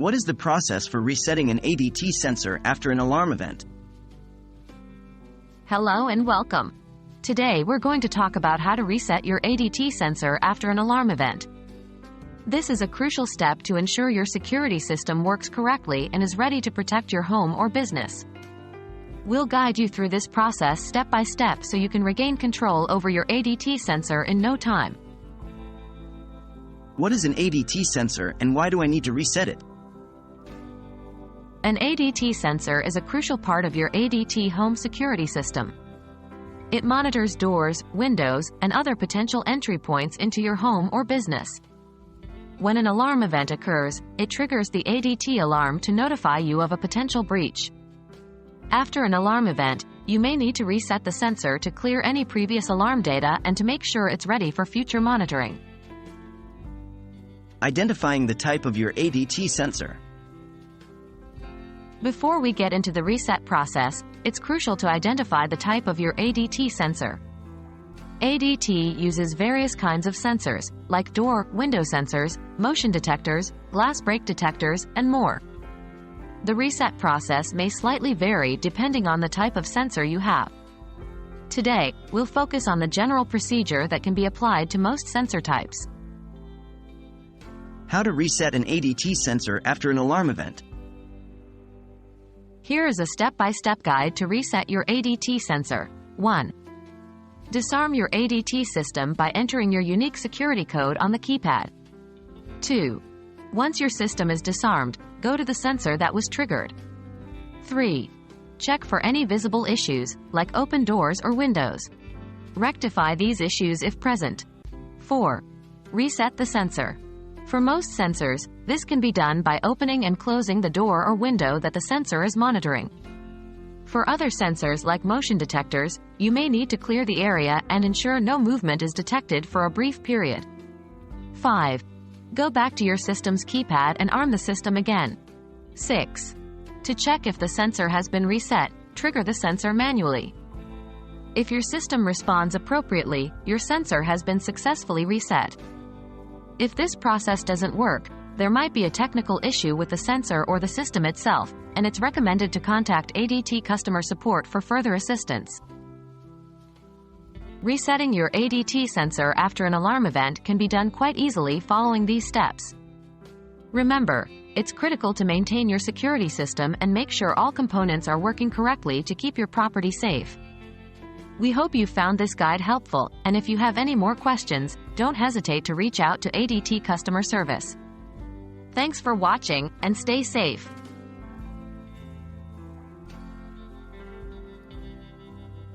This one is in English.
What is the process for resetting an ADT sensor after an alarm event? Hello and welcome. Today we're going to talk about how to reset your ADT sensor after an alarm event. This is a crucial step to ensure your security system works correctly and is ready to protect your home or business. We'll guide you through this process step by step so you can regain control over your ADT sensor in no time. What is an ADT sensor and why do I need to reset it? An ADT sensor is a crucial part of your ADT home security system. It monitors doors, windows, and other potential entry points into your home or business. When an alarm event occurs, it triggers the ADT alarm to notify you of a potential breach. After an alarm event, you may need to reset the sensor to clear any previous alarm data and to make sure it's ready for future monitoring. Identifying the type of your ADT sensor. Before we get into the reset process, it's crucial to identify the type of your ADT sensor. ADT uses various kinds of sensors, like door, window sensors, motion detectors, glass break detectors, and more. The reset process may slightly vary depending on the type of sensor you have. Today, we'll focus on the general procedure that can be applied to most sensor types. How to reset an ADT sensor after an alarm event. Here is a step-by-step guide to reset your ADT sensor. 1. Disarm your ADT system by entering your unique security code on the keypad. 2. Once your system is disarmed, go to the sensor that was triggered. 3. Check for any visible issues, like open doors or windows. Rectify these issues if present. 4. Reset the sensor. For most sensors, this can be done by opening and closing the door or window that the sensor is monitoring. For other sensors like motion detectors, you may need to clear the area and ensure no movement is detected for a brief period. 5. Go back to your system's keypad and arm the system again. 6. To check if the sensor has been reset, trigger the sensor manually. If your system responds appropriately, your sensor has been successfully reset. If this process doesn't work, there might be a technical issue with the sensor or the system itself, and it's recommended to contact ADT customer support for further assistance. Resetting your ADT sensor after an alarm event can be done quite easily following these steps. Remember, it's critical to maintain your security system and make sure all components are working correctly to keep your property safe. We hope you found this guide helpful, and if you have any more questions, don't hesitate to reach out to ADT customer service. Thanks for watching, and stay safe.